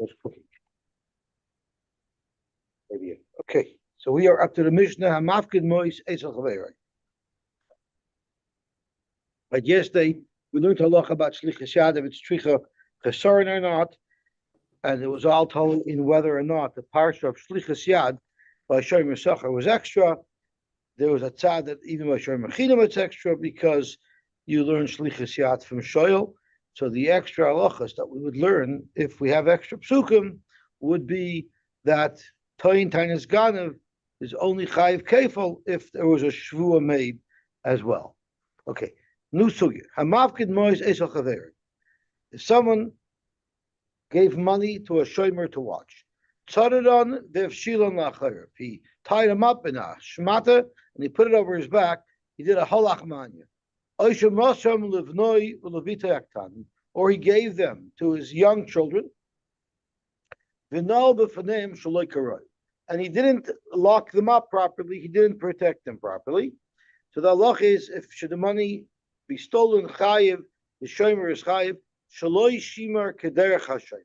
was cooking. Maybe. Okay, so we are up to the Mishnah Hamafkid Mois Eisel Chaverei. But yesterday we learned a lot about Shlichus Yad, if it's Tricha Chesaron or not, and it was all told in whether or not the parsha of Shlichus Yad by Shomer Sachar was extra. There was a tzad that even by Shomer Chinam it's extra because you learn Shlichus Yad from Shoyel. So the extra halachas that we would learn if we have extra psukim would be that Toyin Tainis Ganav is only Chayiv Kefal if there was a Shvua made as well. Okay, new sugya. Hamavkid Mois Esel Chaver. If someone gave money to a shomer to watch, Tzadadon Vevshilon Lachayer. If he tied him up in a shmata and he put it over his back, he did a halach manya. Or he gave them to his young children, and he didn't lock them up properly, he didn't protect them properly. So the halach is, if should the money be stolen, chayiv, the shomer is chayiv, shaloi shimar kederech hashem.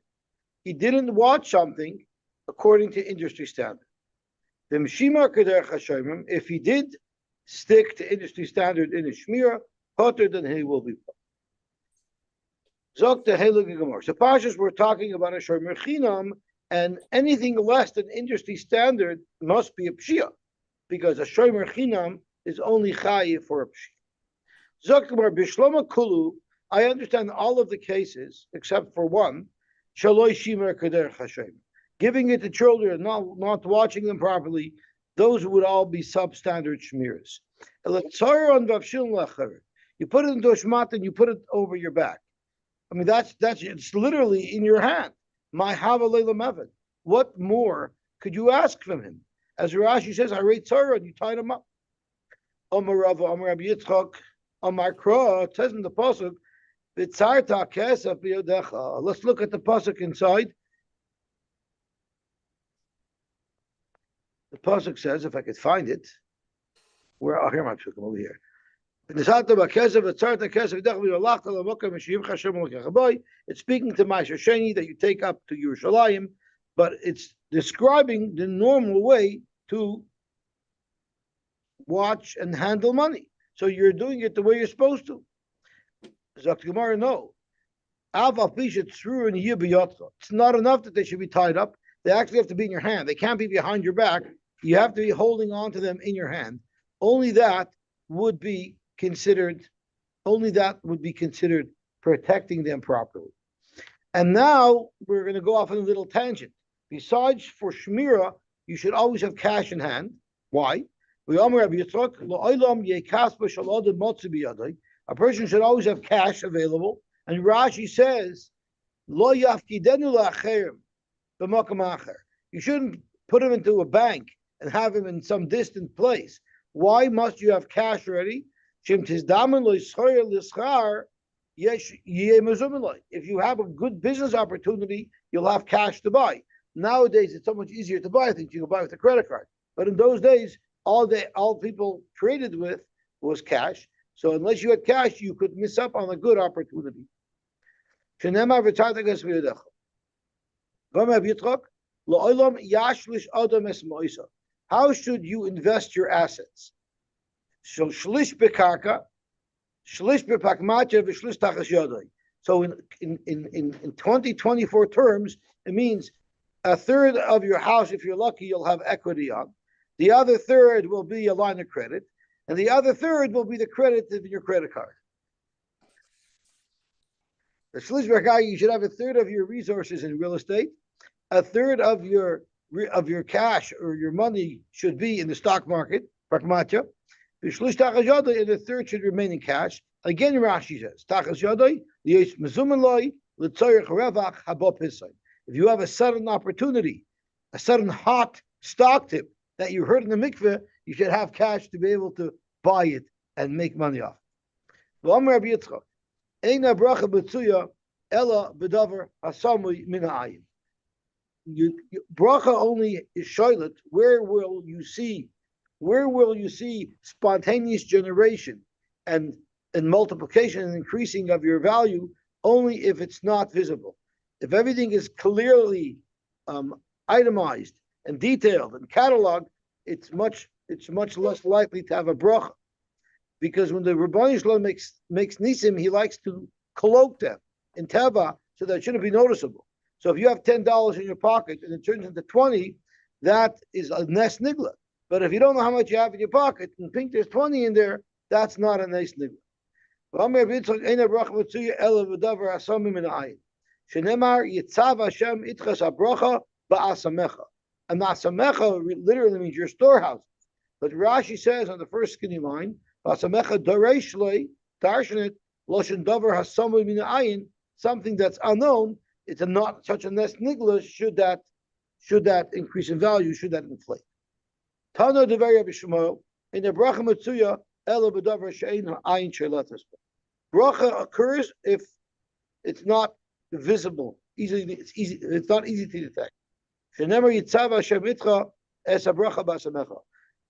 He didn't watch something according to industry standard. The shimar kederech hashem, if he did stick to industry standard in his shmira, hotter than he will be. Zok the Heilige Gemara. So Pashas, we're talking about a shomer chinam, and anything less than industry standard must be a pshia, because a shomer chinam is only chayiv for a pshia. Zok the Gemara Bishloma Kulu. I understand all of the cases except for one. Shaloi shimer kederech hashem. Giving it to children, not watching them properly, those would all be substandard shmiras. You put it into a shmat and you put it over your back. I mean, that's it's literally in your hand. My havalela meven. What more could you ask from him? As Rashi says, I rate tzara, and you tied him up. Amar Rava, Amar Rabbi Yitzchak, Amar Kra, it says in the pasuk, V'tzarta kesef biyodecha. Let's look at the pasuk inside. The pasuk says, if I could find it, where? Oh, here my pasuk over here. It's speaking to Ma'asher Sheni that you take up to Yerushalayim, but it's describing the normal way to watch and handle money. So you're doing it the way you're supposed to. Zok Gemara, no. It's not enough that they should be tied up. They actually have to be in your hand. They can't be behind your back. You have to be holding on to them in your hand. Only that would be considered protecting them properly. And now we're going to go off on a little tangent. Besides for Shmira, you should always have cash in hand. Why? A person should always have cash available. And Rashi says, you shouldn't put him into a bank and have him in some distant place. Why must you have cash ready? If you have a good business opportunity, you'll have cash to buy. Nowadays, it's so much easier to buy things. You can buy with a credit card. But in those days, all people traded with was cash. So unless you had cash, you could miss up on a good opportunity. How should you invest your assets? So shlish bekarka, shlish bepakmatya, v'shlish tachas yodai. So in 2024 terms, it means a third of your house, if you're lucky, you'll have equity on. The other third will be a line of credit, and the other third will be the credit of your credit card. The shlish bekarka, you should have a third of your resources in real estate, a third of your cash or your money should be in the stock market, prakmatya. And the third should remain in cash. Again, Rashi says, if you have a sudden opportunity, a sudden hot stock tip that you heard in the mikveh, you should have cash to be able to buy it and make money off. Bracha only is shoylet. Where will you see spontaneous generation and multiplication and increasing of your value? Only if it's not visible. if everything is clearly itemized and detailed and cataloged, it's much less likely to have a bracha. Because when the Rebbeinu Shalom makes nisim, he likes to cloak them in teva so that it shouldn't be noticeable. So if you have $10 in your pocket and it turns into 20, that is a nes nigla. But if you don't know how much you have in your pocket and think there's 20 in there, that's not a nes nigla. And asamecha literally means your storehouse. But Rashi says on the first skinny line, asamecha dareshlei darshanit loshen davar hasamu min ayin, something that's unknown. It's not such a nes nigla. Should that increase in value? Should that inflate? Tano devaria b'shemo in the bracha Metzia ela b'davar she'ein ha'ayin sheilatas. Bracha occurs if it's not visible, it's not easy to detect. Shenemer yitzav Hashem itcha es habracha b'asamecha.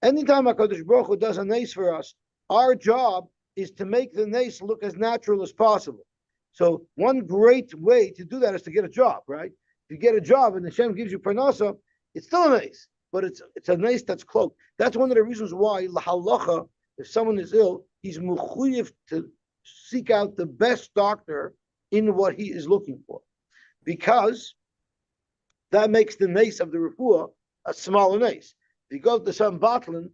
Anytime HaKadosh Baruch Hu does a nace for us, our job is to make the nace look as natural as possible. So one great way to do that is to get a job, right? If you get a job and Hashem gives you parnasa, it's still a nace, but it's a nace that's cloaked. That's one of the reasons why lahalacha, if someone is ill, he's mechuyev to seek out the best doctor in what he is looking for, because that makes the nace of the refuah a smaller nace. If you go to some batlin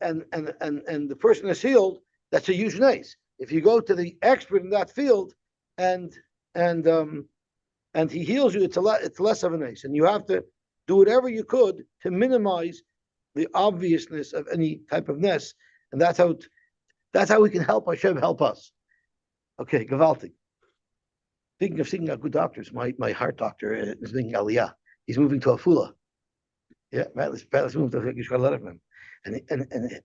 and the person is healed, that's a huge nace. If you go to the expert in that field and he heals you, it's less of a nace, and you have to do whatever you could to minimize the obviousness of any type of nes, and that's how we can help Hashem help us. Okay, Gavalti. Speaking of seeking out good doctors, my heart doctor is making aliyah. He's moving to Afula. Yeah, let's move to a lot of him. And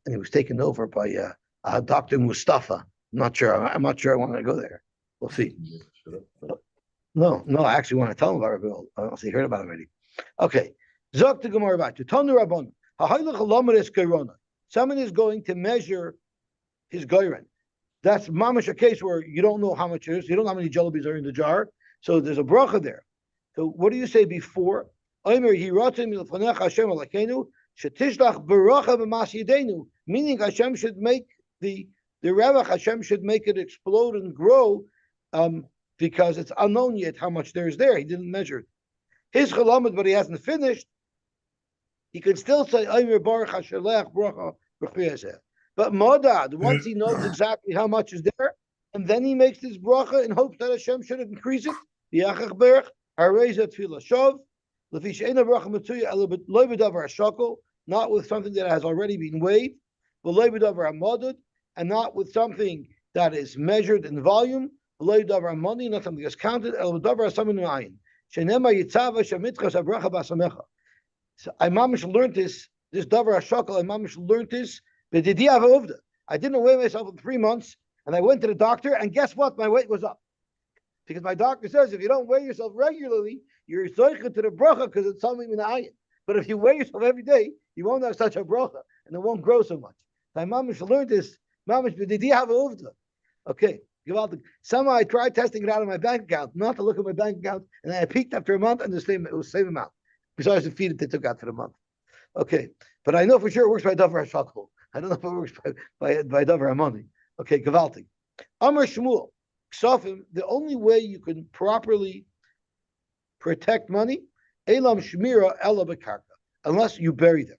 he was taken over by Dr. Mustafa. I'm not sure I want to go there. We'll see. No, I actually want to tell him about Rabbi. I don't see he heard about it already. Okay. Zok to Gemara back to Tanu Rabban. Someone is going to measure his goyren. That's mamash a case where you don't know how much it is. You don't know how many jalabis are in the jar. So there's a bracha there. So what do you say before? Meaning Hashem should make the revach, Hashem should make it explode and grow, because it's unknown yet how much there is there. He didn't measure it. His chalamid, but he hasn't finished. He can still say Aymer Baruch Hashelech Bracha B'Chiyazeh. But Modad, once he knows exactly how much is there, and then he makes this bracha in hopes that Hashem should increase it. Yachach Berach Hareza Tefillah Shov Lefish Eina Bracha Metzia Loy B'Davar Hashakol, not with something that has already been weighed, but Loy B'Davar Hamadud, and not with something that is measured in volume. Loy B'Davar Hamani, not something that's counted. El B'Davar Hasamin Ayin. Shenema Yitzava Shemitchas Habracha B'Asamecha. So I mamish learned this Davar Hashakol. I mamish learned this. I didn't weigh myself in 3 months, and I went to the doctor, and guess what? My weight was up. Because my doctor says if you don't weigh yourself regularly, you're zoicha to the bracha because it's something in the ayin. But if you weigh yourself every day, you won't have such a bracha, and it won't grow so much. My mamish learned this. Mamish b'didiyah. Okay. Somehow I tried testing it out of my bank account, not to look at my bank account, and I peeked after a month, and it was the same amount. Besides the fee that they took out for the month. Okay. But I know for sure it works by Davar Hashakol. I don't know if it works by Davar Hamani. Okay, Gavalti. Amar Shmuel, Ksafim, the only way you can properly protect money, Elam Shmira Ela Bekarka, unless you bury them.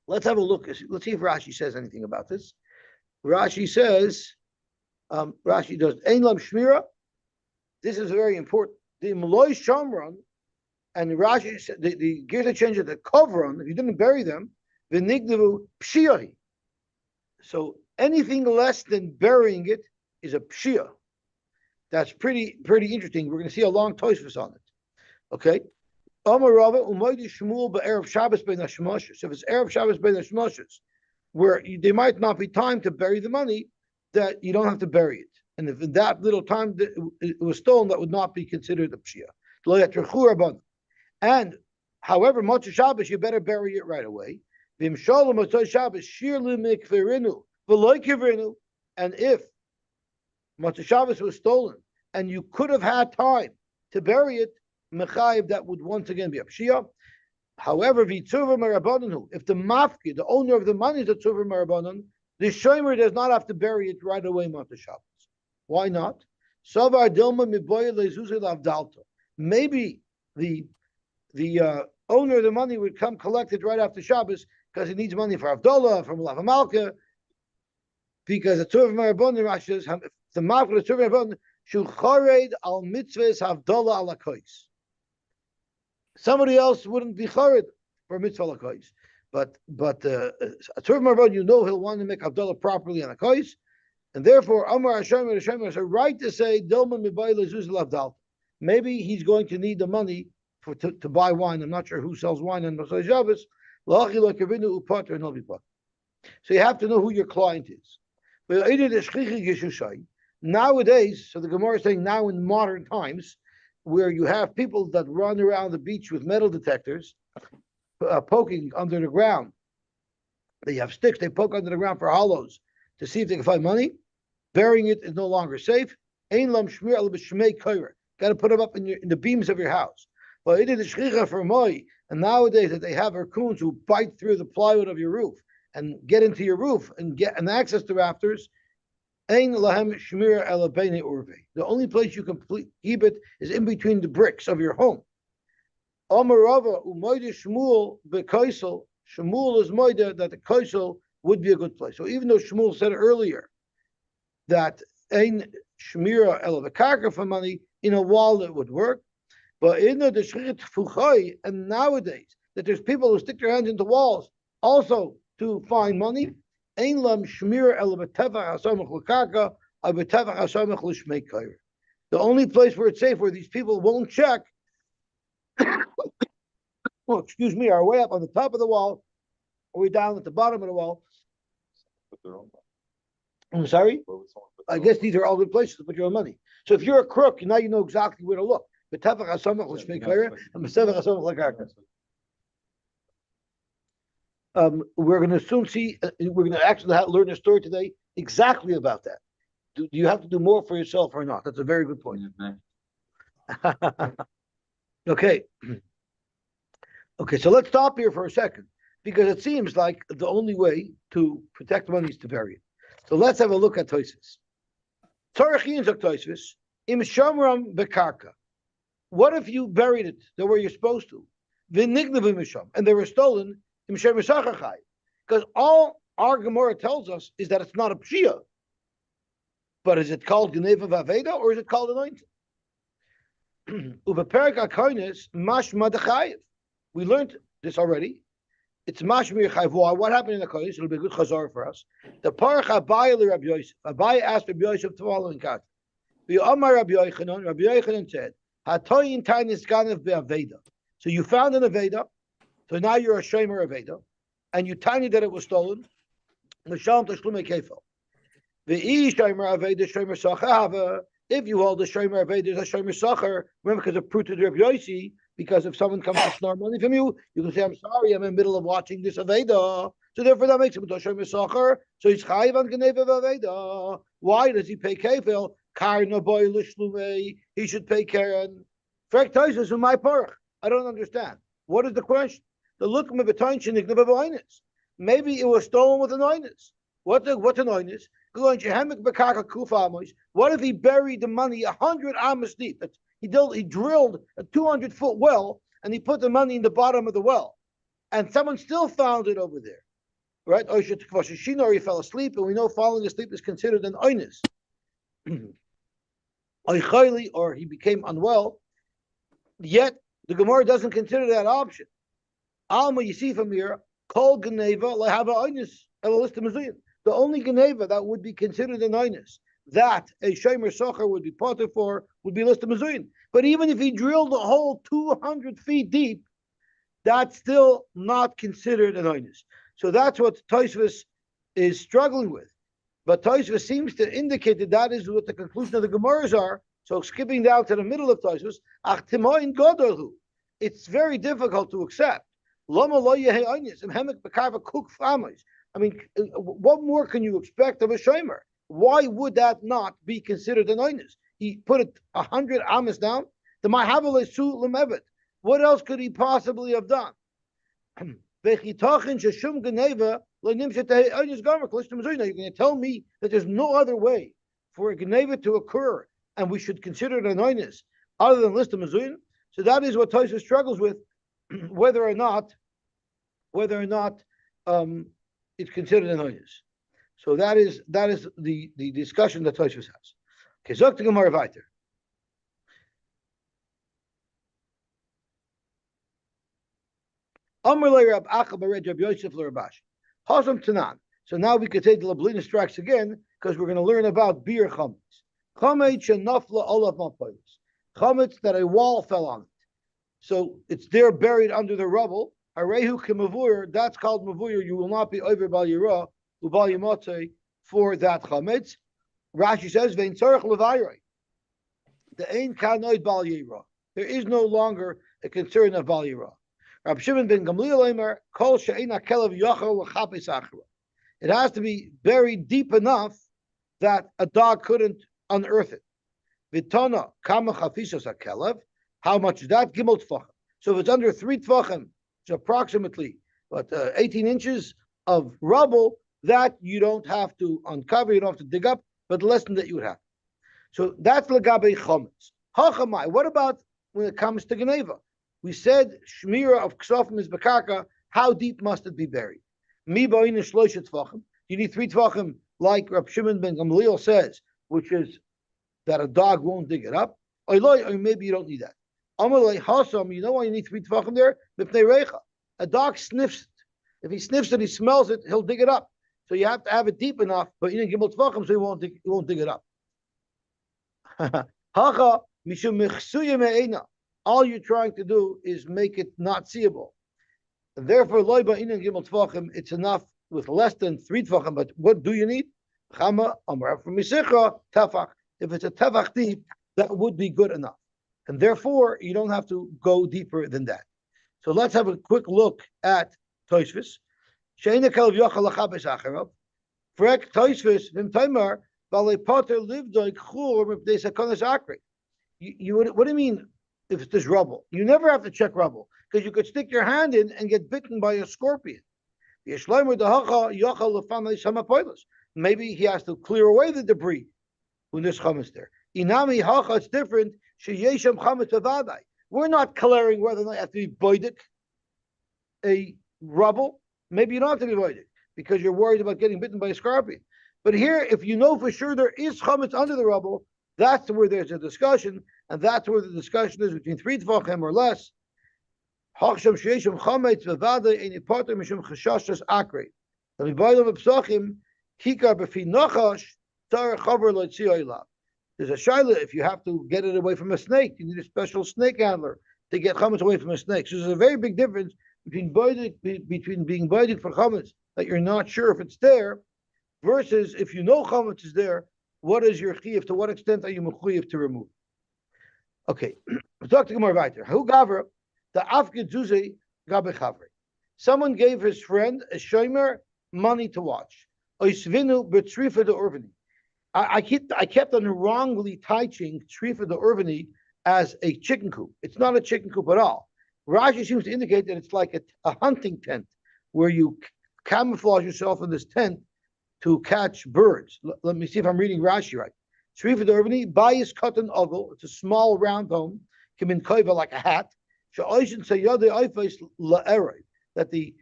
Let's have a look. Let's see if Rashi says anything about this. Rashi says, Rashi does, Elam Shmira, this is very important. The Maloi Shamron, and Rashi said, the Girta changed it to Kovron, if you didn't bury them, V'nigdavu pshiyahi. So anything less than burying it is a pshiyah. That's pretty interesting. We're going to see a long tosfos on it. Okay. Amar Rava umaydi Shmuel be'erev Shabbos bein hashmoshes. If it's erev Shabbos bein hashmoshes, where there might not be time to bury the money, that you don't have to bury it. And if in that little time it was stolen, that would not be considered a pshiyah. And however, Motzei Shabbos, you better bury it right away. And if Motzei Shabbos was stolen and you could have had time to bury it, mechayiv, that would once again be a pshia. However, v'tzuva marabanan, if the mafki, the owner of the money, is a tzuva marabanan, the shomer does not have to bury it right away after Shabbos. Why not? Savar dilma miboy lezuzi lavdalta. Maybe the owner of the money would come collect it right after Shabbos because he needs money for Avdallah, for Malav Malka, because the Tzuv Marabonim Rashes, the Mafka of the Tzuv Marabonim, Shul Chored al Mitzvahs Havdallah ala Kois. Somebody else wouldn't be Chored for Mitzvah ala Kois. But a Tzuv Marabonim, you know he'll want to make Avdallah properly on a Kois, and therefore, Amar Hashem has a right to say, Dilma Mibai Lezuz Lavdalta. Maybe he's going to need the money to buy wine. I'm not sure who sells wine on Mosai Shabbos. So you have to know who your client is. Nowadays, so the Gemara is saying now in modern times, where you have people that run around the beach with metal detectors, poking under the ground. They have sticks, they poke under the ground for hollows to see if they can find money. Burying it is no longer safe. Got to put them up in the beams of your house. But it is for moi, and nowadays that they have raccoons who bite through the plywood of your roof and get into your roof and get an access to rafters. The only place you can keep it is in between the bricks of your home. Shmuel is moida that the kaisel would be a good place. So even though Shmuel said earlier that ein shmira elav for money, in a wall it would work. But in the fuchai, and nowadays that there's people who stick their hands into walls also to find money. Ein lam shmir el betevach hasamach l'karka, or betevach hasamach l'shmei kair. The only place where it's safe, where these people won't check, are way up on the top of the wall, or way down at the bottom of the wall. I'm sorry. I guess these are all good places to put your own money. So if you're a crook, now you know exactly where to look. We're going to soon see, we're going to actually learn a story today exactly about that. Do you have to do more for yourself or not? That's a very good point. Okay. Okay, so let's stop here for a second, because it seems like the only way to protect money is to bury it. So let's have a look at Tosfos. Tzarachin zok Tosfos, im shamram bekarka. What if you buried it the way you're supposed to? And they were stolen. Because all our Gemara tells us is that it's not a pshia. But is it called Geneva Vaveda or is it called anointing? We learned this already. It's mashmir chayv. What happened in the kodesh? It'll be a good chazar for us. The parach Abaye le Rabbi Yosef. Abaye asked Rabbi Yosef the following kat. Amar Rabbi Yochanan. Rabbi Yochanan said, "Hatoyin tainis ganav be'aveda." So you found an aveda. So now you're a shomer aveda, and you tiny that it was stolen. L'shalom tashlumei kefil. Ve'i shomer aveda shomer sacher. If you hold the shomer aveda as a shomer sacher, remember because of pruta Rabbi Yosy. Because if someone comes to snore money from you, you can say, "I'm sorry, I'm in the middle of watching this Aveda." So therefore, that makes him a Toshem Sacher. So he's chayiv on Geneva Aveda. Why does he pay kefil? Karna boy lishlumei. He should pay karen. Frek Tosfos in my parach. I don't understand. What is the question? The look of the maybe it was stolen with an oinus. What's an oinus? What if he buried the money 100 amos deep? He drilled a 200-foot well, and he put the money in the bottom of the well, and someone still found it over there, right? Or he fell asleep, and we know falling asleep is considered an oinus. Or he became unwell. Yet the Gemara doesn't consider that option. Alma, you see from here, kol geneva lehava oinus elalista mezuyim. The only geneva that would be considered an oinus, that a shomer socher would be potter for, would be listed mezuyim. But even if he drilled a hole 200 feet deep, that's still not considered an oinus. So that's what Tosfos is struggling with. But Tosfos seems to indicate that is what the conclusion of the Gemaras are. So skipping down to the middle of Tosfos, ach timoin godolhu. It's very difficult to accept. Lama lo yehe oinus, hemek bekarva kuk famis. I mean, what more can you expect of a shomer? Why would that not be considered an oinus? He put it 100 amos down, The Mahavale Su Lemevet. What else could he possibly have done? You're going to tell me that there's no other way for a Geneva to occur, and we should consider it an oinus other than list of Mazuin? So that is what Tosfos struggles with, whether or not it's considered an oinus. So that is the discussion that Tosfos has. Okay, Zok to Gemara weiter. So now we could take the Lablina strikes again, because we're going to learn about beer chametz. Chametz shenafla olav malpolis. Chametz that a wall fell on it. So it's there buried under the rubble. Harehu kemavur, that's called mavur. You will not be over bal yirah ubal yimotze for that chametz. Rashi says vein tzarich levayroi. The ein kanoid bal yirah. There is no longer a concern of bal yirah. Rab Shimon ben Gamliel Eimer, Kol she'ein hakelev yochel l'chapes achra. It has to be buried deep enough that a dog couldn't unearth it. Vitana kama chafishas hakelev. How much is that? Gimel tfachim. So if it's under 3 tfachim, it's approximately 18 inches of rubble, that you don't have to uncover, you don't have to dig up, but less than that you would have. So that's legabe chometz. Hachamai. What about when it comes to Geneva? We said shmira of ksofim is bekarka. How deep must it be buried? Mi ba'in shloishet tvachim. You need 3 tvachim, like Rab Shimon ben Gamliel says, which is that a dog won't dig it up. Or maybe you don't need that. Amalei hasam. You know why you need 3 tvachim there? Mipnei reicha. A dog sniffs it. If he sniffs it, he smells it, he'll dig it up. So you have to have it deep enough, but you didn't give him tvachim, so he won't dig it up. Hacha mishum mechsuya me'ena. All you're trying to do is make it not seeable. And therefore, loiba inan gimel tvachim, it's enough with less than 3 tvachim. But what do you need? Chama amar from misicha tefach. If it's a tefach deep, that would be good enough. And therefore, you don't have to go deeper than that. So let's have a quick look at Tosfos. She'ein hakelev yochel l'chabes acharav. Frek Tosfos v'mtaimar balei poter livdoi chur mipnei sakonas akri. What do you mean? If there's rubble, you never have to check rubble, because you could stick your hand in and get bitten by a scorpion. Maybe he has to clear away the debris when there's chametz there. Inami hacha, it's different. We're not clearing whether or not you have to be boidik a rubble. Maybe you don't have to be boidik because you're worried about getting bitten by a scorpion. But here, if you know for sure there is chametz under the rubble, that's where there's a discussion, and that's where the discussion is between 3 tvachim or less. Hachsham sheisham chametz v'vada in ipater mishum chashashas akre. And we buy them a psachim kikar b'fi nachash tar chaver lo'tzi oilav. There's a shaila if you have to get it away from a snake, you need a special snake handler to get chametz away from a snake. So there's a very big difference between being boidik for chametz that you're not sure if it's there, versus if you know chametz is there. What is your chiyuv? To what extent are you mechuyev to remove? Okay, we'll talk to Gemara weiter. Who gaver the afgid zuzi gabe chavri? Someone gave his friend a shomer money to watch. Oisvinu betrifa de urvani. I kept on wrongly teaching trifa de urvani as a chicken coop. It's not a chicken coop at all. Rashi seems to indicate that it's like a hunting tent where you camouflage yourself in this tent to catch birds. Let me see if I'm reading Rashi right. Shrifa Dervani, bayis cotton oval. It's a small round home. Kimin koiva, like a hat. Sha'oishin sayode oifes la'eroi. That the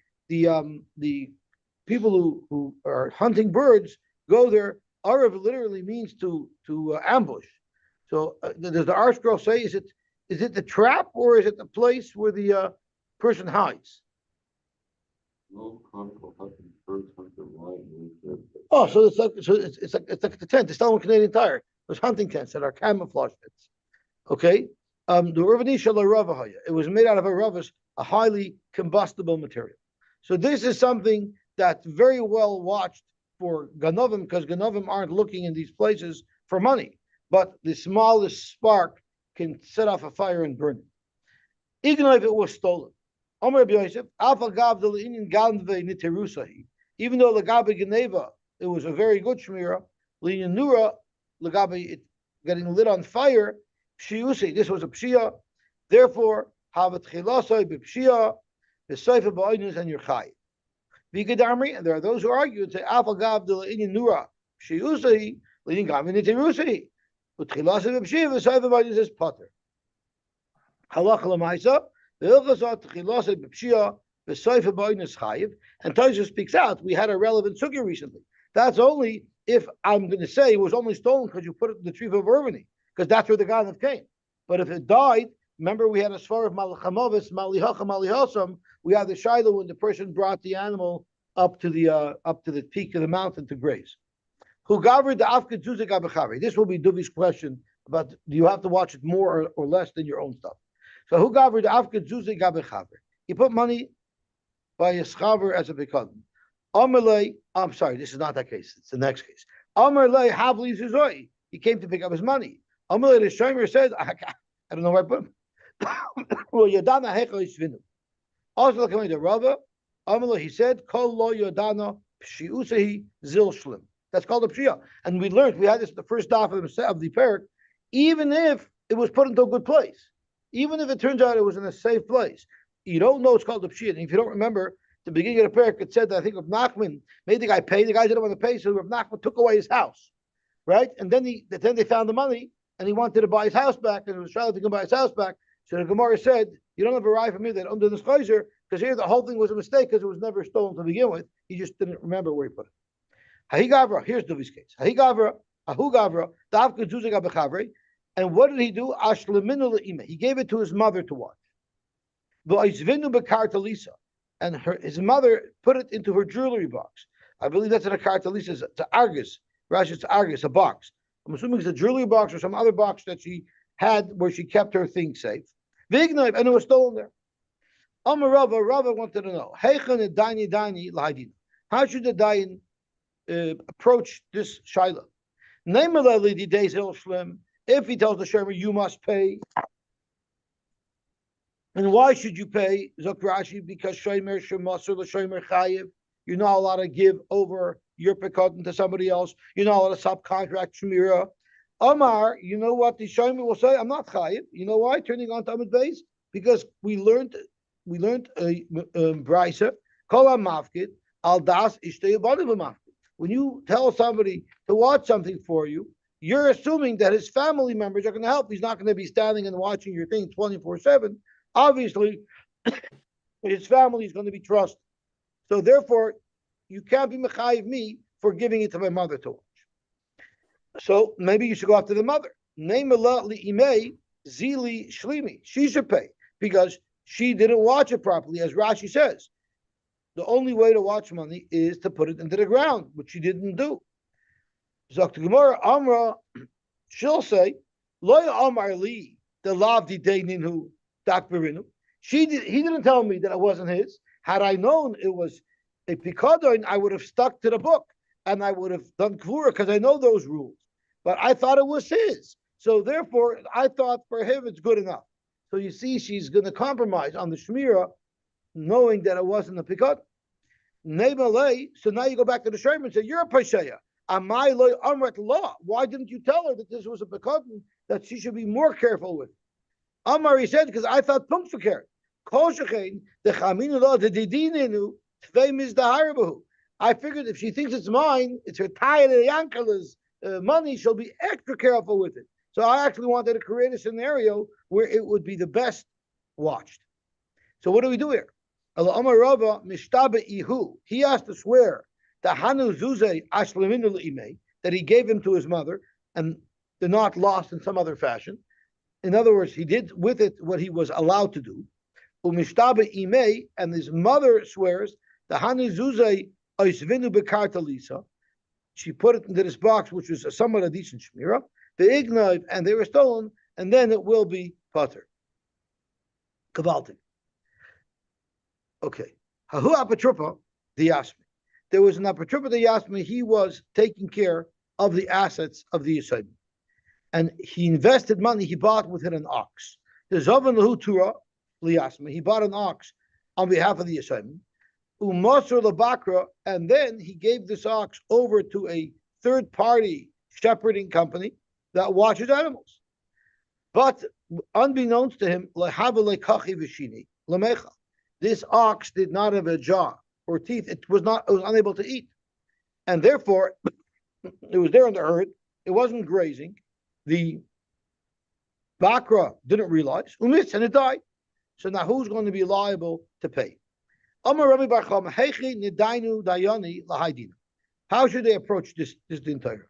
people who are hunting birds go there. Arav literally means to ambush. So does the art scroll say is it the trap or is it the place where the person hides? Oh, so it's like the tent. It's still in Canadian Tire. Those hunting tents that are camouflage tents. Okay. It was made out of a ravas, a highly combustible material. So this is something that's very well watched for ganovim, because ganovim aren't looking in these places for money, but the smallest spark can set off a fire and burn it. Even if it was stolen. Even though Lagabe Geneva, it was a very good shmira, Linyanura, Lagabe, it getting lit on fire, Pshiusi, this was a pshia. Therefore, havat chilasai b'pshia, b'seifa ba'inus, and you're chai. V'gadamri, and there are those who argue and say, Afal gav de l'inyan nura, pshiusi, l'inyan gav nitirusi. But chilasai b'pshia, b'seifa ba'inus is potter. Halacha l'maisa, v'ilchasat chilasai b'pshia, b'seifa ba'inus chayiv. And Tosha speaks out, we had a relevant sugya recently. That's only if I'm going to say it was only stolen because you put it in the tree of Irvini, because that's where the ganav came. But if it died, remember we had a svar of malachamovis, malihacha, malihosam. We had the shiloh when the person brought the animal up to the peak of the mountain to graze. Who gathered the afkid zuzik abechavi? This will be Duvi's question about do you have to watch it more or less than your own stuff? So who gathered the afkid zuzik abechavi? He put money by a schaver as a bekadon. Amalei, I'm sorry, this is not that case. It's the next case. Amalei havli zuzoi. He came to pick up his money. Amalei the shomer said, I don't know where I put him. Well, Yadana hechel isvinu. Also, coming to Rava, Amalei, he said, Kol lo Yadana pshiusehi zil shlim. That's called a pshia. And we learned, we had this the first daf of the parak, even if it was put into a good place, even if it turns out it was in a safe place, you don't know it's called a pshia. And if you don't remember, the beginning of the parak, it said that I think of Nachman made the guy pay. The guy didn't want to pay, so Rav Nachman took away his house, right? And then they found the money, and he wanted to buy his house back, and he was trying to buy his house back. So the Gemara said, "You don't have a right from me that under this chayzer, because here the whole thing was a mistake because it was never stolen to begin with. He just didn't remember where he put it." Hahigavra, here's Duvi's case. Hahigavra, Ahugavra, Davka Zuzaga Bechavre, and what did he do? Ashleminu le'ime. He gave it to his mother to watch. V'oizvinu bekartalisa. And his mother put it into her jewelry box. I believe that's in a kartalisa. It's an argus. Rashi, it's argus, a box. I'm assuming it's a jewelry box or some other box that she had where she kept her things safe. Vignav, and it was stolen there. Rava wanted to know, how should the dayan approach this shaila? If he tells the shomer, you must pay. And why should you pay? Zok Rashi, because shomer shemasur l'shomer chayiv. You're not allowed to give over your pekadon to somebody else. You're not allowed to subcontract shemira. Omar, you know what the shomer will say? I'm not chayiv. You know why? Turning on to Amud Beis, because we learned brisa kol mafkid al das ishtei mafkid. When you tell somebody to watch something for you, you're assuming that his family members are going to help. He's not going to be standing and watching your thing 24/7. Obviously, his family is going to be trusted. So therefore, you can't be mechayiv me for giving it to my mother to watch. So maybe you should go after the mother. Zili shlimi. She should pay because she didn't watch it properly, as Rashi says. The only way to watch money is to put it into the ground, which she didn't do. Zakta Gemara Amra, she'll say, Loya Amar Li, the Lavdi Deininu. He didn't tell me that it wasn't his. Had I known it was a pikadon, I would have stuck to the book and I would have done kvura because I know those rules. But I thought it was his. So therefore, I thought for him it's good enough. So you see, she's going to compromise on the shmira, knowing that it wasn't a pikadon. So now you go back to the shayim and say, you're a pasheya. Amai loy amrat law. Why didn't you tell her that this was a pikadon that she should be more careful with? Amar, he said, because I thought punk verkeerd. Kol shechein, the chaminu lo, the didinenu, tvei mizdaharbahu. I figured if she thinks it's mine, it's her tayah yankala's money, she'll be extra careful with it. So I actually wanted to create a scenario where it would be the best watched. So what do we do here? Amar Rava mishtaba ihu. He has to swear that hanu zuzei ashleminu le'imei, that he gave him to his mother, and they're not lost in some other fashion. In other words, he did with it what he was allowed to do. Umishtaba imei, and his mother swears the hani zuzei oisvinu bekartalisa. She put it into this box, which was somewhat a decent shmira. The ignav, and they were stolen, and then it will be pater. Kavaltik. Okay. Hahu apatrupa the yasmi. There was an apatrupa the yasmi. He was taking care of the assets of the Yosy. And he invested money. He bought with it an ox. The Zovan Lahu Tura Liyasma. He bought an ox on behalf of the Yosy. Umasur Labakra, and then he gave this ox over to a third-party shepherding company that watches animals. But unbeknownst to him, this ox did not have a jaw or teeth. It was unable to eat. And therefore, it was there in the herd. It wasn't grazing. The Bakra didn't realize, and it died. So now who's going to be liable to pay? How should they approach this entire?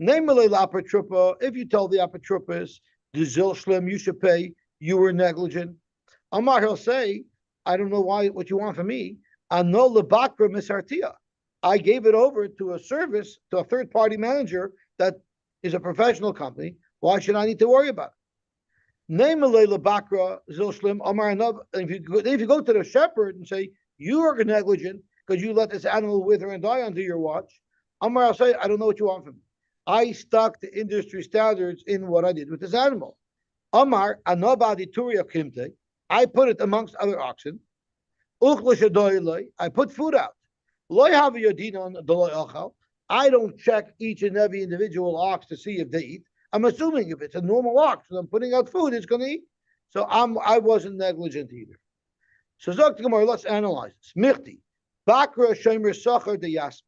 If you tell the apotropos, the zilshlem, you should pay, you were negligent. Amar, he'll say, I don't know what you want from me. Ano lebakra misartia. I gave it over to a third-party manager that is a professional company. Why should I need to worry about it? Name lebakra zilshlem. Amar, if you go to the shepherd and say, you are negligent because you let this animal wither and die under your watch, Amar, I'll say, I don't know what you want from me. I stuck to industry standards in what I did with this animal. Amar, anobadi turia kimte. I put it amongst other oxen. I put food out. I don't check each and every individual ox to see if they eat. I'm assuming if it's a normal ox and I'm putting out food, it's going to eat. So I wasn't negligent either. So let's analyze this. Michti, Bakra Shomer Sacher de Yasm.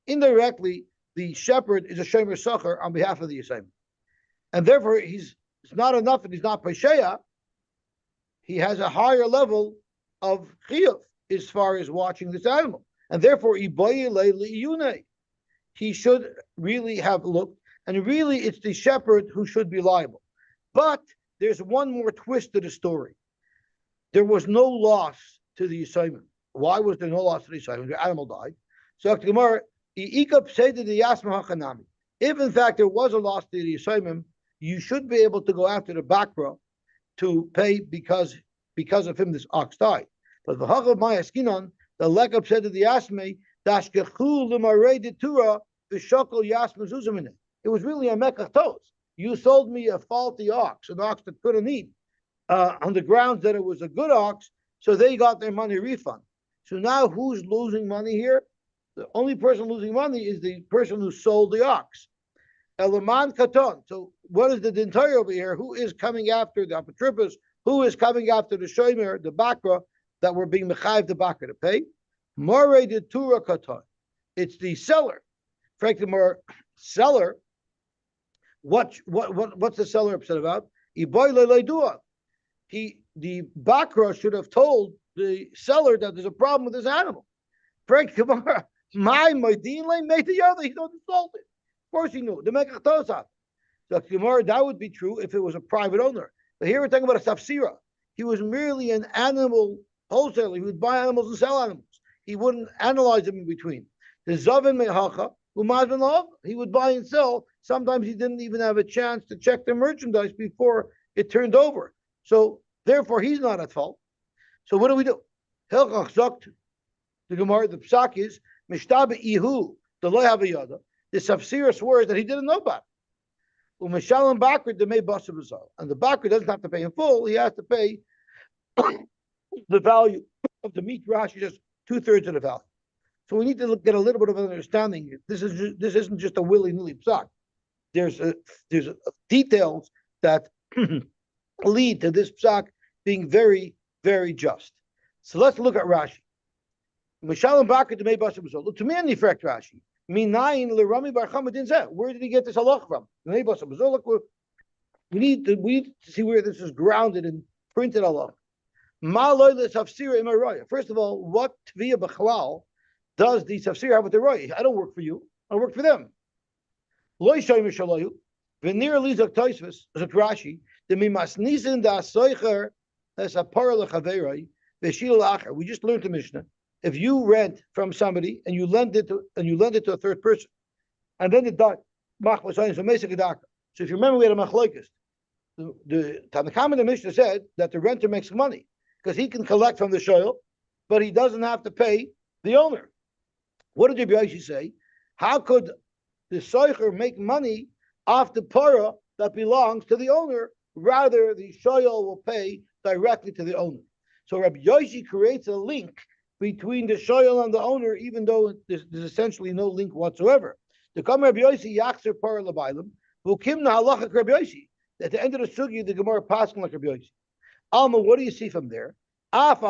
Indirectly, the shepherd is a Shomer Sacher on behalf of the Yisayim. And therefore, it's not enough that he's not Pesheya. He has a higher level of chiyuv as far as watching this animal. And therefore, he should really have looked. And really, it's the shepherd who should be liable. But there's one more twist to the story. There was no loss to the Yisayim. Why was there no loss to the Yisayim? The animal died. So, if in fact there was a loss to the Yisayim, you should be able to go after the Bakra to pay because of him this ox died. But the Hachal Mayaskinon, the Lekab said to the Yasme, Dashkechu l'marei detura v'shokol Yasme zuzamine. It was really a mekach tos. You sold me a faulty ox, an ox that couldn't eat, on the grounds that it was a good ox, so they got their money refund. So now who's losing money here? The only person losing money is the person who sold the ox. Elaman katon. So what is the dintar over here? Who is coming after the apotropos? Who is coming after the shomer, the bakra, that were being mechayiv the bakra to pay? More de tura katon. It's the seller. Frankly, more seller. What's the seller upset about? The bakra should have told the seller that there's a problem with this animal. Frank Kamara, my dean lane made the other. He don't insult it. Of course he knew. The mekach tosaf. So Kamara, that would be true if it was a private owner. But here we're talking about a safsira. He was merely an animal wholesaler. He would buy animals and sell animals. He wouldn't analyze them in between. The zavin mehacha umaz ben. He would buy and sell. Sometimes he didn't even have a chance to check the merchandise before it turned over. So therefore, he's not at fault. So what do we do? Hilchach zokt. The Gemara, the psak is mishtabe ihu the loyavayada. The safsira swears that he didn't know about it. U'mishalim bakr the may basa b'zal, and the bakr doesn't have to pay in full. He has to pay the value of the meat. Rashi just 2/3 of the value. So we need to get a little bit of an understanding. This isn't just a willy-nilly psak. There's details that lead to this psak being very, very just. So let's look at Rashi. Mishalim Bakr to Meibasa B'Zol. Look to me, any fact Rashi. Minayin l'Rami Bar Chama didn't say. Where did he get this halach from? Meibasa B'Zol. We need to see where this is grounded in printed halach. Ma loy l'Safsira imaraya. First of all, what Tviyah B'Chalal does the Safsira have with the Roy? I don't work for you. I work for them. Loy Shoy Mishalayu. V'nir Lizak Toisvis. Zok Rashi. The Mimasnisin da Soicher as a parla chaverai. V'shil acher. We just learned the Mishnah. If you rent from somebody and you lend it to a third person, and then it died, so if you remember, we had a machlokes. The Tanakam in the Mishnah said that the renter makes money because he can collect from the shoyl, but he doesn't have to pay the owner. What did Yosy say? How could the soicher make money off the para that belongs to the owner? Rather, the shoyl will pay directly to the owner. So Rabbi Yosy creates a link between the shoyl and the owner, even though there's essentially no link whatsoever. The come Rabbi Yosy yachzer par labailim, v'ukimna halachak Rabbi Yosy. At the end of the sugi, the Gemara passing like Rabbi Yosy. Alma, what do you see from there? Even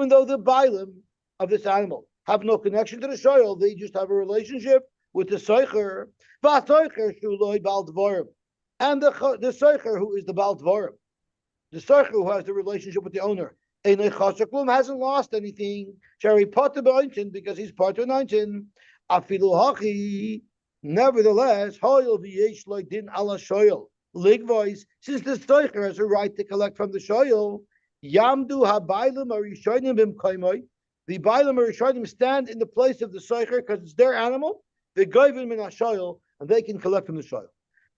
though the bailim of this animal have no connection to the shoyel, they just have a relationship with the soicher. And the soicher who is the Baal Dvarim, the soicher who has the relationship with the owner, hasn't lost anything. Because he's part of 19. Nevertheless, Ligvois, since the stoicher has a right to collect from the shoyel, Yamdu habaylim arishonim b'mkoimoi. The baylim arishonim stand in the place of the stoicher because it's their animal. They goyvim in shoyel and they can collect from the shoyel.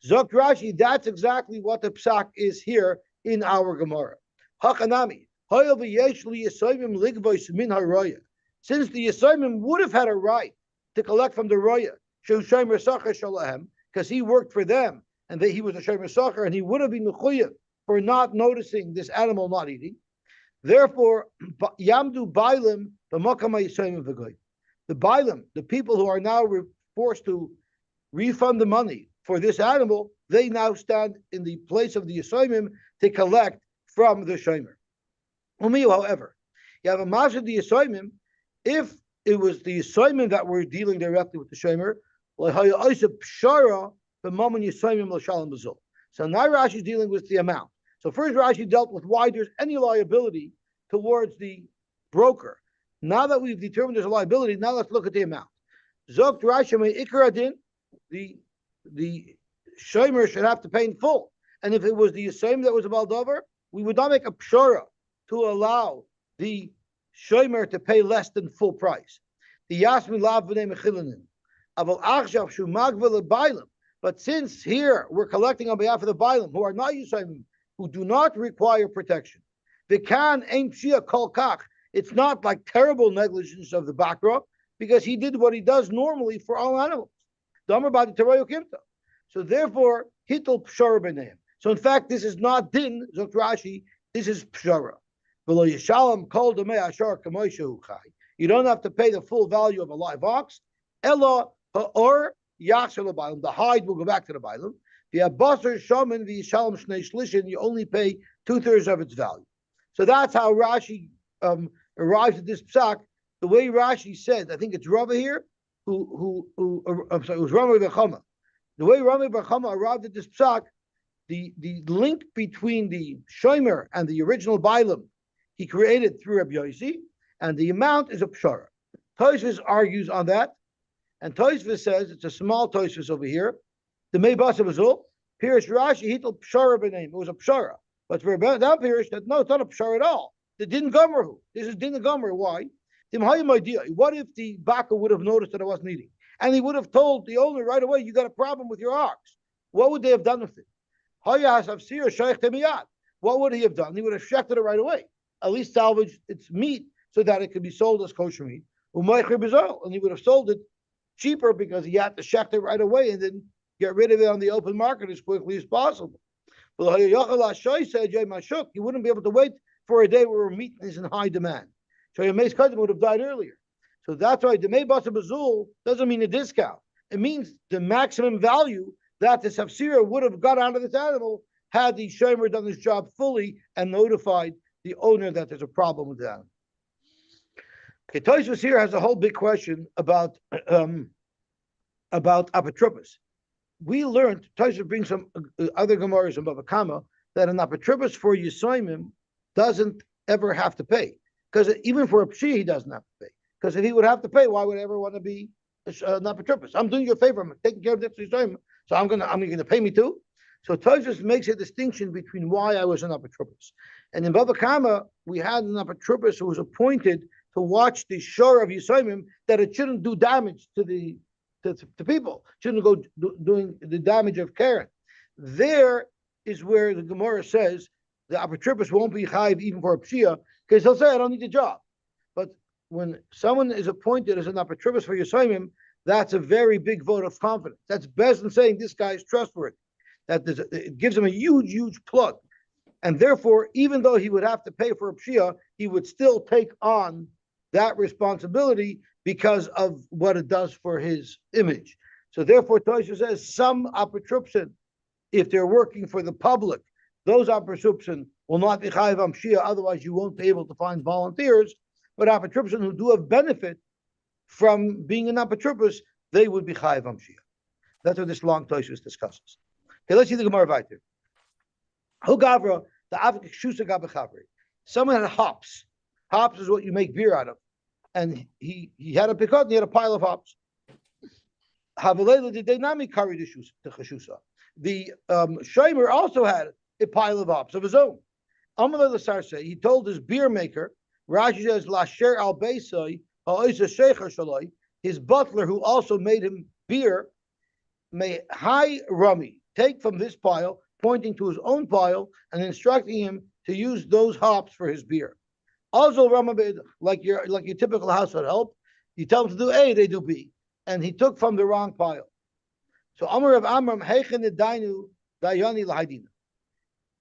Zok Rashi, that's exactly what the psak is here in our Gemara. Hakanami, hoyel v'yesh li yisayim ligvois min haroya. Since the yisayim would have had a right to collect from the roya, shushaim resachar shalahem, because he worked for them. And he was a shomer sacher, and he would have been mechuyev for not noticing this animal not eating. Therefore, yamdu bailim b'makam yisayim v'goy. The bailim, the people who are now forced to refund the money for this animal, they now stand in the place of the yisayim to collect from the shomer. However, you have a masjid the yisayim. If it was the yisayim that were dealing directly with the shomer, the moment you saw him l'shalom b'zul. So now Rashi is dealing with the amount. So first Rashi dealt with why there's any liability towards the broker. Now that we've determined there's a liability, now let's look at the amount. Zok Rashi may ikradin, the shomer should have to pay in full. And if it was the same that was a baldover, we would not make a pshara to allow the shomer to pay less than full price. The yasmi lav b'nei mechilinin. Aval achshav shu magvel bailam. But since here we're collecting on behalf of the Bailim, who are not Yisraelim, who do not require protection, the Khan ain't Shia Kol Kach. It's not like terrible negligence of the Bakra, because he did what he does normally for all animals. So therefore, Hitul Pshara B'neim. So in fact, this is not Din, Zok Rashi, this is Pshara. You don't have to pay the full value of a live ox. Ella or the hide will go back to the bailim. The abasar shaman the shalom shnei shlishin, you only pay 2/3 of its value. So that's how Rashi arrives at this psak. The way Rashi said, I think it's Rava here, I'm sorry, it was Rama Bechama. The way Rama Bechama arrived at this psak, the link between the shomer and the original bailim he created through Rabbi Yosy, and the amount is a pshara. Tosfos argues on that. And Tosfos says, it's a small Tosfos over here, the Meibasa Bazul, Pirish Rashi, Hitel Pshara B'name, it was a Pshara. But for that Pirish, that no, it's not a Pshara at all. The Din Gomerhu. This is Din Gomer. Why? What if the Baka would have noticed that I wasn't eating? And he would have told the owner right away, you got a problem with your ox. What would they have done with it? What would he have done? He would have shechted it right away. At least salvaged its meat so that it could be sold as kosher meat. And he would have sold it cheaper because he had to shecht it right away and then get rid of it on the open market as quickly as possible. But he wouldn't be able to wait for a day where meat is in high demand. So your Meis Kaddim would have died earlier. So that's why the Mei Basa Bazul doesn't mean a discount. It means the maximum value that the Safsira would have got out of this animal had the Shomer done his job fully and notified the owner that there's a problem with the animal. Okay, Tosfos here has a whole big question about apotropos. We learned, Tosfos brings some other Gemaras in Bava Kama, that an apotropos for Yisayimim doesn't ever have to pay. Because even for a pshi, he doesn't have to pay. Because if he would have to pay, why would I ever want to be an apotropos? I'm doing you a favor, I'm taking care of this Yisayimim, so I'm gonna pay me too. So Tosfos makes a distinction between why I was an apotropos. And in Bava Kama, we had an apotropos who was appointed to watch the shore of Yisayimim, that it shouldn't do damage to people, shouldn't go doing the damage of Karen. There is where the Gemara says the apotropos won't be chayiv even for a pshia, because he'll say, I don't need the job. But when someone is appointed as an apotropos for Yisayimim, that's a very big vote of confidence. That's best in saying this guy is trustworthy. It gives him a huge, huge plug. And therefore, even though he would have to pay for a pshia, he would still take on that responsibility because of what it does for his image. So therefore, Tosha says some apatruption, if they're working for the public, those apatruption will not be chayiv amshia. Otherwise, you won't be able to find volunteers. But apatruption who do have benefit from being an apatrupus, they would be chayiv amshia. That's what this long Tosha discusses. Okay, let's see the Gemara right there. Who gavra the avik shusa gabachavri? Someone had hops. Hops is what you make beer out of, and he had a picot and he had a pile of hops. Havalela did they not make curry to chashusa? The shomer also had a pile of hops of his own. Amalei l'sarse, he told his beer maker, Rashi says lasher al beisai ha'oisa shecher shaloi, his butler who also made him beer, may high rummy take from this pile, pointing to his own pile and instructing him to use those hops for his beer. Also, like your typical household help, you tell them to do A, they do B, and he took from the wrong pile. So Amar of Amram Heichen Dainu Dayani Lahadina.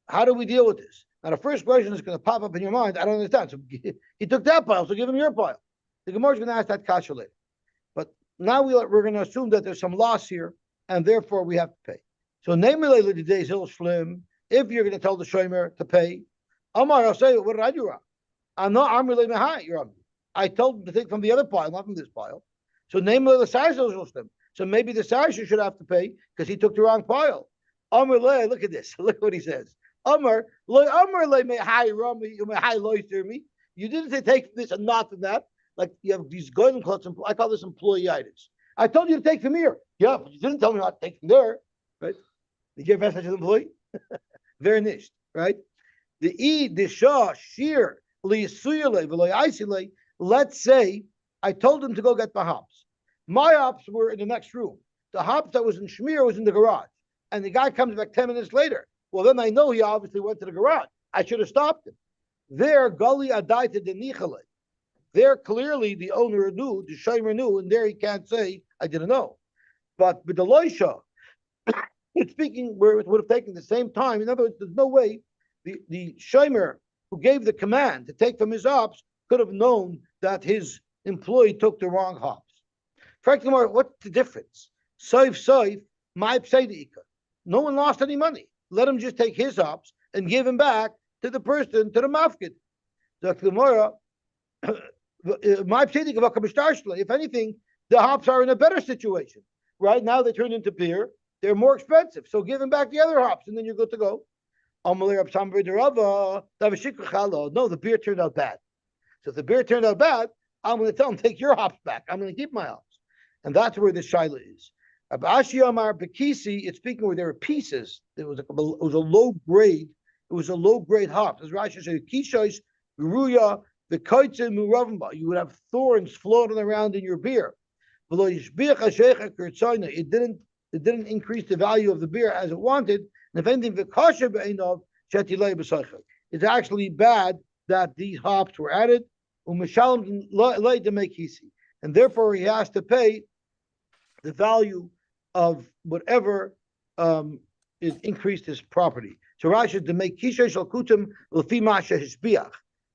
How do we deal with this? Now the first question is going to pop up in your mind. I don't understand. So he took that pile, so give him your pile. The Gemara is going to ask that kasha later. But now we're going to assume that there's some loss here, and therefore we have to pay. So namely, if you're going to tell the shomer to pay, Amar, I'll say, what did I do wrong? I'm not Amr I told him to take from the other pile, not from this pile. So namely, the Sarsha. So maybe the Sarsha should have to pay because he took the wrong pile. Amr, look at this. Look what he says. Amr, may high Rami, you may high loiter me. You didn't say take from this and not from that. Like you have these golden clothes. I call this employee-itis. I told you to take from here. Yeah, but you didn't tell me not to take from there. Right? Did you give message to the employee? Very nice, right? The shah sheer let's say I told him to go get the hops. My hops were in the next room. The hops that was in Shmir was in the garage. And the guy comes back 10 minutes later. Well, then I know he obviously went to the garage. I should have stopped him. There, Gali Adaita de Nichale. There, clearly, the owner knew, the Shomer knew, and there he can't say, I didn't know. But with the Loisha, speaking where it would have taken the same time, in other words, there's no way the Shomer who gave the command to take from his hops could have known that his employee took the wrong hops. Frankly, what's the difference? Saif, my pseidika. No one lost any money. Let him just take his hops and give him back to the person, to the mafkid. My pseidika, if anything, the hops are in a better situation. Right now they turn into beer. They're more expensive. So give him back the other hops and then you're good to go. No, the beer turned out bad. So if the beer turned out bad, I'm going to tell him, take your hops back. I'm going to keep my hops. And that's where the shaila is. Abashi Amar Bekisi, it's speaking where there were pieces. It was a low grade. It was a low grade hop. As Rashi said, Kishosh, Ruya, the Kaitze Muravamba. You would have thorns floating around in your beer. It didn't increase the value of the beer as it wanted. And if anything, it's actually bad that these hops were added. And therefore he has to pay the value of whatever is increased his property. So Rashi to make kishay shel kutim l'fima shehishbiach.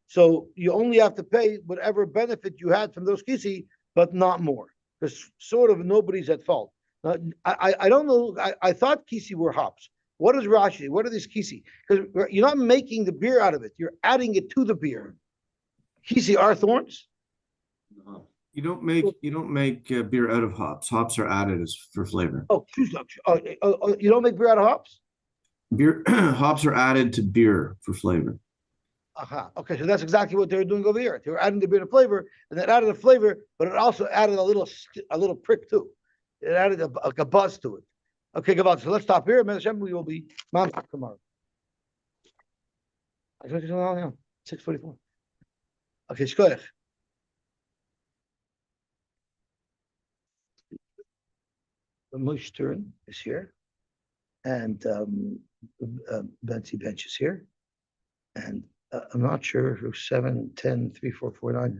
So you only have to pay whatever benefit you had from those kisi, but not more, because sort of nobody's at fault. I don't know. I thought kisi were hops. What is Rashi? What are these kisi? Because you're not making the beer out of it. You're adding it to the beer. Kisi are thorns. You don't make beer out of hops. Hops are added for flavor. You don't make beer out of hops? Beer hops are added to beer for flavor. Okay, so that's exactly what they were doing over here. They were adding the beer to flavor, and that added the flavor, but it also added a little prick too. It added a buzz to it. Okay, Gaval. So let's stop here. We will be mamshach tomorrow. 6:44. Okay, shkoyach. The Mush turn is here, and Betsy Bench is here, and I'm not sure who 7, 10, 3, 4, 4, 9 is.